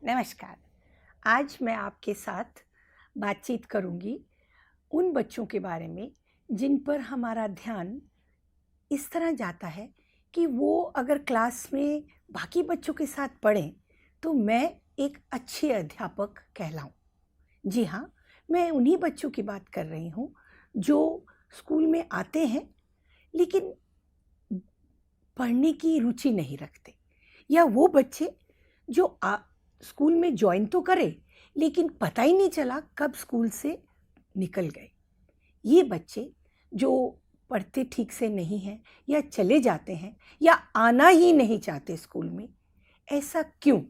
नमस्कार। आज मैं आपके साथ बातचीत करूंगी उन बच्चों के बारे में जिन पर हमारा ध्यान इस तरह जाता है कि वो अगर क्लास में बाकी बच्चों के साथ पढ़ें तो मैं एक अच्छे अध्यापक कहलाऊं। जी हाँ, मैं उन्हीं बच्चों की बात कर रही हूँ जो स्कूल में आते हैं लेकिन पढ़ने की रुचि नहीं रखते, या वो बच्चे जो स्कूल में ज्वाइन तो करे लेकिन पता ही नहीं चला कब स्कूल से निकल गए। ये बच्चे जो पढ़ते ठीक से नहीं हैं या चले जाते हैं या आना ही नहीं चाहते स्कूल में, ऐसा क्यों?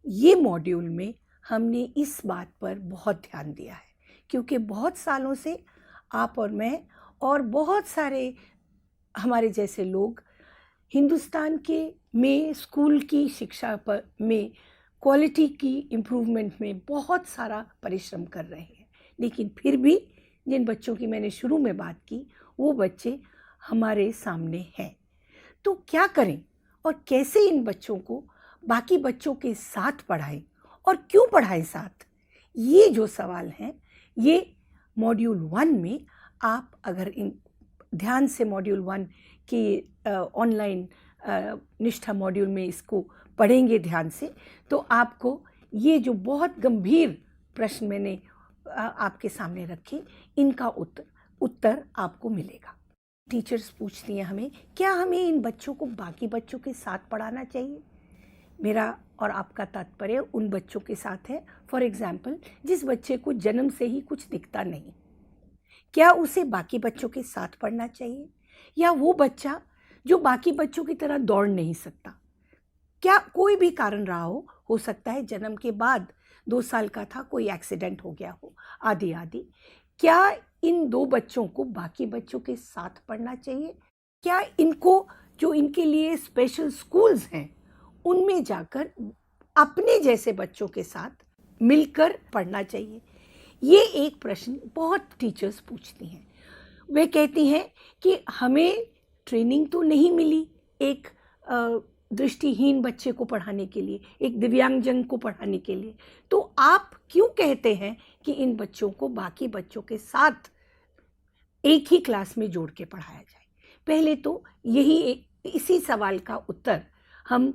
ये मॉड्यूल में हमने इस बात पर बहुत ध्यान दिया है क्योंकि बहुत सालों से आप और मैं और बहुत सारे हमारे जैसे लोग हिंदुस्तान के में स्कूल की शिक्षा पर में क्वालिटी की इम्प्रूवमेंट में बहुत सारा परिश्रम कर रहे हैं, लेकिन फिर भी जिन बच्चों की मैंने शुरू में बात की वो बच्चे हमारे सामने हैं। तो क्या करें और कैसे इन बच्चों को बाकी बच्चों के साथ पढ़ाएं और क्यों पढ़ाएं साथ? ये जो सवाल हैं ये मॉड्यूल 1 में आप अगर इन ध्यान से मॉड्यूल 1 की ऑनलाइन निष्ठा मॉड्यूल में इसको पढ़ेंगे ध्यान से, तो आपको ये जो बहुत गंभीर प्रश्न मैंने आपके सामने रखे इनका उत्तर आपको मिलेगा। टीचर्स पूछती हैं हमें, क्या हमें इन बच्चों को बाकी बच्चों के साथ पढ़ाना चाहिए? मेरा और आपका तात्पर्य उन बच्चों के साथ है, फॉर एग्जाम्पल जिस बच्चे को जन्म से ही कुछ दिखता नहीं, क्या उसे बाकी बच्चों के साथ पढ़ना चाहिए? या वो बच्चा जो बाकी बच्चों की तरह दौड़ नहीं सकता, क्या कोई भी कारण रहा हो सकता है जन्म के बाद 2 साल का था, कोई एक्सीडेंट हो गया हो, आदि आदि, क्या इन 2 बच्चों को बाकी बच्चों के साथ पढ़ना चाहिए? क्या इनको जो इनके लिए स्पेशल स्कूल्स हैं उनमें जाकर अपने जैसे बच्चों के साथ मिलकर पढ़ना चाहिए? ये एक प्रश्न बहुत टीचर्स पूछती हैं। वे कहती हैं कि हमें ट्रेनिंग तो नहीं मिली एक दृष्टिहीन बच्चे को पढ़ाने के लिए, एक दिव्यांगजन को पढ़ाने के लिए, तो आप क्यों कहते हैं कि इन बच्चों को बाकी बच्चों के साथ एक ही क्लास में जोड़ के पढ़ाया जाए? पहले तो इसी सवाल का उत्तर हम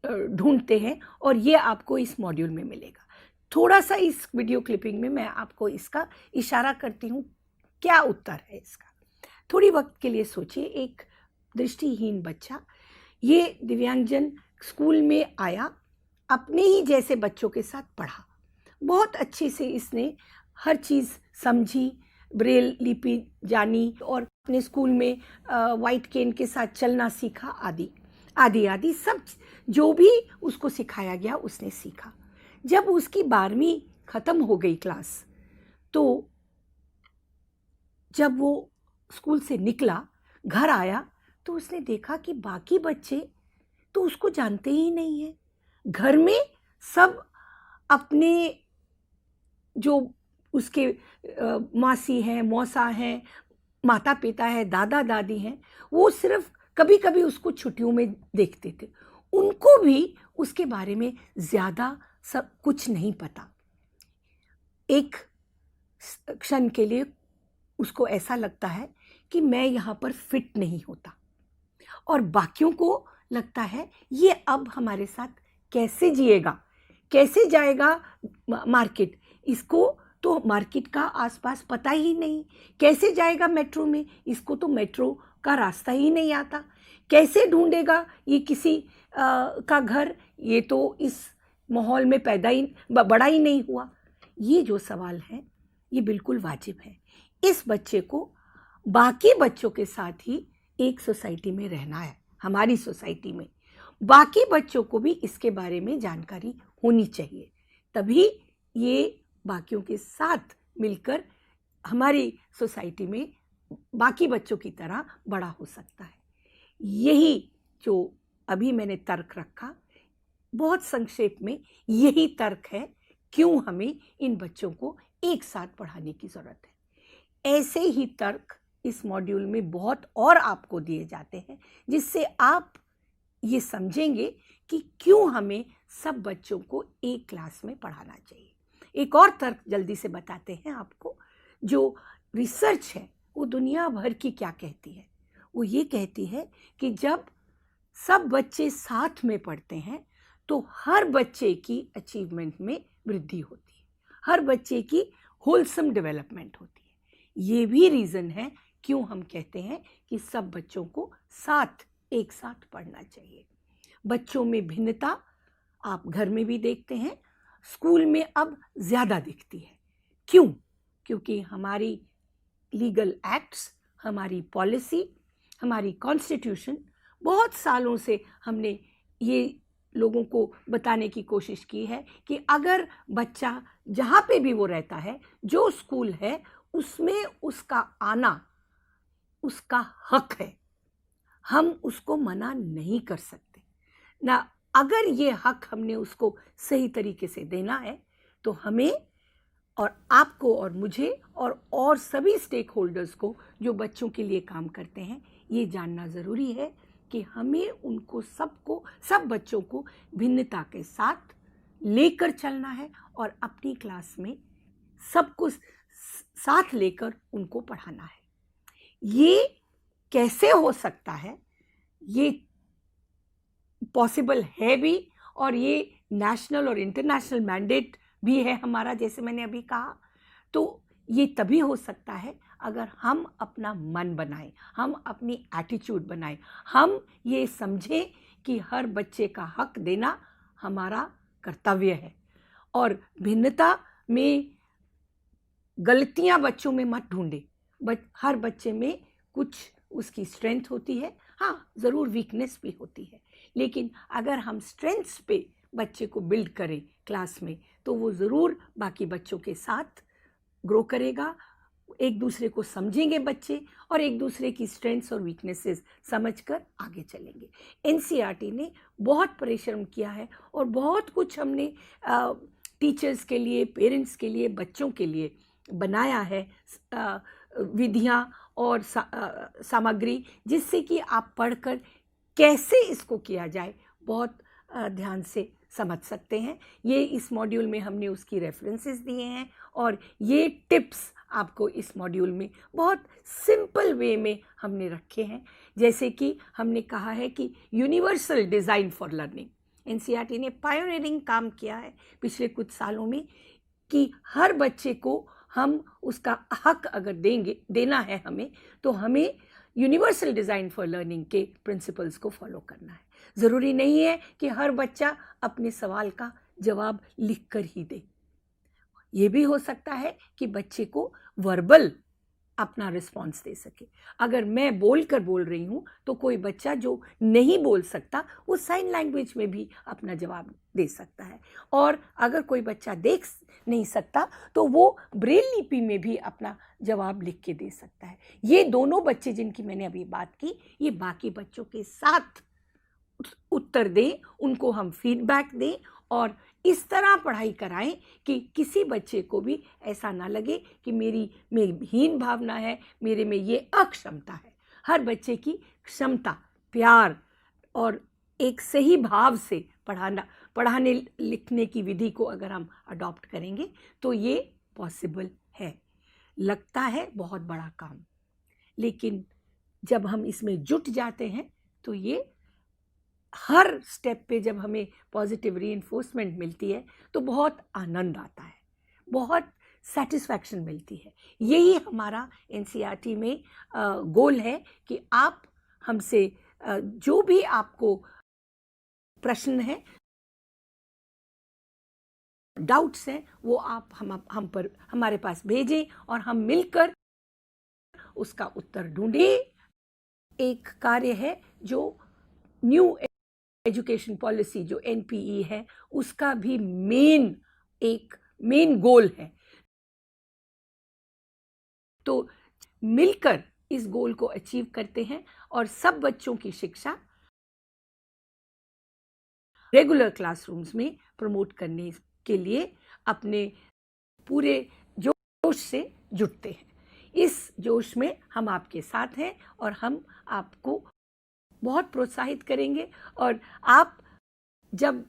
ढूंढते हैं और ये आपको इस मॉड्यूल में मिलेगा। थोड़ा सा इस वीडियो क्लिपिंग में मैं आपको इसका इशारा करती हूँ, क्या उत्तर है इसका। थोड़ी वक्त के लिए सोचिए, एक दृष्टिहीन बच्चा ये दिव्यांगजन स्कूल में आया, अपने ही जैसे बच्चों के साथ पढ़ा, बहुत अच्छे से इसने हर चीज़ समझी, ब्रेल लिपि जानी और अपने स्कूल में वाइट केन के साथ चलना सीखा, आदि आदि आदि सब जो भी उसको सिखाया गया उसने सीखा। जब उसकी 12वीं ख़त्म हो गई क्लास, तो जब वो स्कूल से निकला, घर आया, तो उसने देखा कि बाकी बच्चे तो उसको जानते ही नहीं हैं। घर में सब अपने जो उसके मासी हैं, मौसा हैं, माता पिता है, दादा दादी हैं, वो सिर्फ कभी कभी उसको छुट्टियों में देखते थे, उनको भी उसके बारे में ज़्यादा सब कुछ नहीं पता। एक क्षण के लिए उसको ऐसा लगता है कि मैं यहाँ पर फिट नहीं होता, और बाकियों को लगता है ये अब हमारे साथ कैसे जिएगा, कैसे जाएगा मार्केट, इसको तो मार्केट का आसपास पता ही नहीं, कैसे जाएगा मेट्रो में, इसको तो मेट्रो का रास्ता ही नहीं आता, कैसे ढूंढेगा ये किसी का घर, ये तो इस माहौल में बड़ा ही नहीं हुआ। ये जो सवाल है ये बिल्कुल वाजिब है। इस बच्चे को बाकी बच्चों के साथ ही एक सोसाइटी में रहना है, हमारी सोसाइटी में बाकी बच्चों को भी इसके बारे में जानकारी होनी चाहिए, तभी ये बाकियों के साथ मिलकर हमारी सोसाइटी में बाकी बच्चों की तरह बड़ा हो सकता है। यही जो अभी मैंने तर्क रखा, बहुत संक्षेप में यही तर्क है क्यों हमें इन बच्चों को एक साथ पढ़ाने की ज़रूरत है। ऐसे ही तर्क इस मॉड्यूल में बहुत और आपको दिए जाते हैं, जिससे आप ये समझेंगे कि क्यों हमें सब बच्चों को एक क्लास में पढ़ाना चाहिए। एक और तर्क जल्दी से बताते हैं आपको। जो रिसर्च है वो दुनिया भर की क्या कहती है? वो ये कहती है कि जब सब बच्चे साथ में पढ़ते हैं तो हर बच्चे की अचीवमेंट में वृद्धि होती है, हर बच्चे की होलसम डेवलपमेंट होती है। ये भी रीज़न है क्यों हम कहते हैं कि सब बच्चों को एक साथ पढ़ना चाहिए। बच्चों में भिन्नता आप घर में भी देखते हैं, स्कूल में अब ज़्यादा दिखती है। क्यों? क्योंकि हमारी लीगल एक्ट्स, हमारी पॉलिसी, हमारी कॉन्स्टिट्यूशन, बहुत सालों से हमने ये लोगों को बताने की कोशिश की है कि अगर बच्चा जहाँ पे भी वो रहता है, जो स्कूल है, उसमें उसका आना उसका हक है। हम उसको मना नहीं कर सकते ना। अगर ये हक हमने उसको सही तरीके से देना है तो हमें और आपको और मुझे और सभी स्टेक होल्डर्स को जो बच्चों के लिए काम करते हैं, ये जानना ज़रूरी है कि हमें उनको सब बच्चों को भिन्नता के साथ लेकर चलना है और अपनी क्लास में सबको साथ लेकर उनको पढ़ाना है। ये कैसे हो सकता है? ये पॉसिबल है भी, और ये नेशनल और इंटरनेशनल मैंडेट भी है हमारा, जैसे मैंने अभी कहा। तो ये तभी हो सकता है अगर हम अपना मन बनाएं, हम अपनी एटीट्यूड बनाएं, हम ये समझें कि हर बच्चे का हक देना हमारा कर्तव्य है। और भिन्नता में गलतियां बच्चों में मत ढूंढें। हर बच्चे में कुछ उसकी स्ट्रेंथ होती है, हाँ ज़रूर वीकनेस भी होती है, लेकिन अगर हम स्ट्रेंथ्स पे बच्चे को बिल्ड करें क्लास में तो वो ज़रूर बाकी बच्चों के साथ ग्रो करेगा। एक दूसरे को समझेंगे बच्चे और एक दूसरे की स्ट्रेंथ्स और वीकनेसेस समझकर आगे चलेंगे। एनसीईआरटी ने बहुत परिश्रम किया है और बहुत कुछ हमने टीचर्स के लिए, पेरेंट्स के लिए, बच्चों के लिए बनाया है विधियाँ और सामग्री, जिससे कि आप पढ़कर कैसे इसको किया जाए बहुत ध्यान से समझ सकते हैं। ये इस मॉड्यूल में हमने उसकी रेफरेंसेस दिए हैं और ये टिप्स आपको इस मॉड्यूल में बहुत सिंपल वे में हमने रखे हैं। जैसे कि हमने कहा है कि universal design for learning, NCERT ने पायोनियरिंग काम किया है पिछले कुछ सालों में कि हर बच्चे को हम उसका हक अगर देना है हमें, तो हमें यूनिवर्सल डिज़ाइन फॉर लर्निंग के प्रिंसिपल्स को फॉलो करना है। ज़रूरी नहीं है कि हर बच्चा अपने सवाल का जवाब लिख कर ही दे। ये भी हो सकता है कि बच्चे को वर्बल अपना रिस्पॉन्स दे सके। अगर मैं बोल रही हूँ तो कोई बच्चा जो नहीं बोल सकता वो साइन लैंग्वेज में भी अपना जवाब दे सकता है, और अगर कोई बच्चा देख नहीं सकता तो वो ब्रेल लिपि में भी अपना जवाब लिख के दे सकता है। ये दोनों बच्चे जिनकी मैंने अभी बात की, ये बाकी बच्चों के साथ उत्तर दें, उनको हम फीडबैक दें और इस तरह पढ़ाई कराएं कि किसी बच्चे को भी ऐसा ना लगे कि मेरी में हीन भावना है, मेरे में ये अक्षमता है। हर बच्चे की क्षमता, प्यार और एक सही भाव से पढ़ाने लिखने की विधि को अगर हम अडॉप्ट करेंगे तो ये पॉसिबल है। लगता है बहुत बड़ा काम, लेकिन जब हम इसमें जुट जाते हैं तो ये हर स्टेप पे जब हमें पॉजिटिव रीइंफोर्समेंट मिलती है तो बहुत आनंद आता है, बहुत सेटिस्फैक्शन मिलती है। यही हमारा एनसीईआरटी में गोल है कि आप हमसे जो भी आपको प्रश्न है, डाउट्स हैं, वो आप हम पर हमारे पास भेजें और हम मिलकर उसका उत्तर ढूंढें। एक कार्य है जो न्यू एजुकेशन पॉलिसी जो एनपीई है, उसका भी मेन गोल है। तो मिलकर इस गोल को अचीव करते हैं और सब बच्चों की शिक्षा रेगुलर क्लासरूम्स में प्रमोट करने के लिए अपने पूरे जोश से जुटते हैं। इस जोश में हम आपके साथ हैं और हम आपको बहुत प्रोत्साहित करेंगे। और आप जब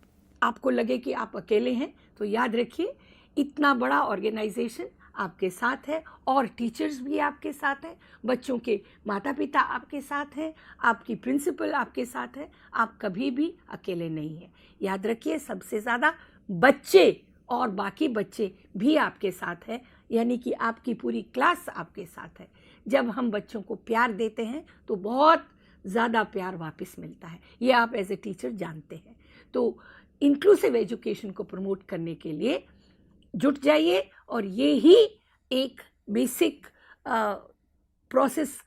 आपको लगे कि आप अकेले हैं, तो याद रखिए इतना बड़ा ऑर्गेनाइजेशन आपके साथ है और टीचर्स भी आपके साथ हैं, बच्चों के माता पिता आपके साथ हैं, आपकी प्रिंसिपल आपके साथ है। आप कभी भी अकेले नहीं हैं। याद रखिए सबसे ज़्यादा बच्चे और बाकी बच्चे भी आपके साथ हैं, यानी कि आपकी पूरी क्लास आपके साथ है। जब हम बच्चों को प्यार देते हैं तो बहुत ज़्यादा प्यार वापस मिलता है, ये आप एज ए टीचर जानते हैं। तो इंक्लूसिव एजुकेशन को प्रमोट करने के लिए जुट जाइए और ये ही एक बेसिक प्रोसेस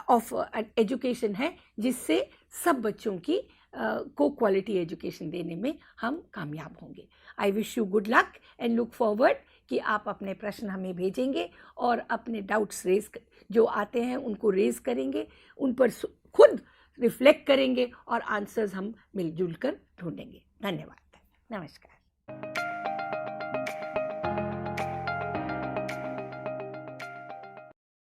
ऑफ एजुकेशन है जिससे सब बच्चों की को क्वालिटी एजुकेशन देने में हम कामयाब होंगे। I wish you good luck and look forward कि आप अपने प्रश्न हमें भेजेंगे और अपने डाउट्स जो आते हैं उनको रेज करेंगे, उन पर खुद रिफ्लेक्ट करेंगे और आंसर्स हम मिलजुल कर ढूंढेंगे। धन्यवाद। नमस्कार।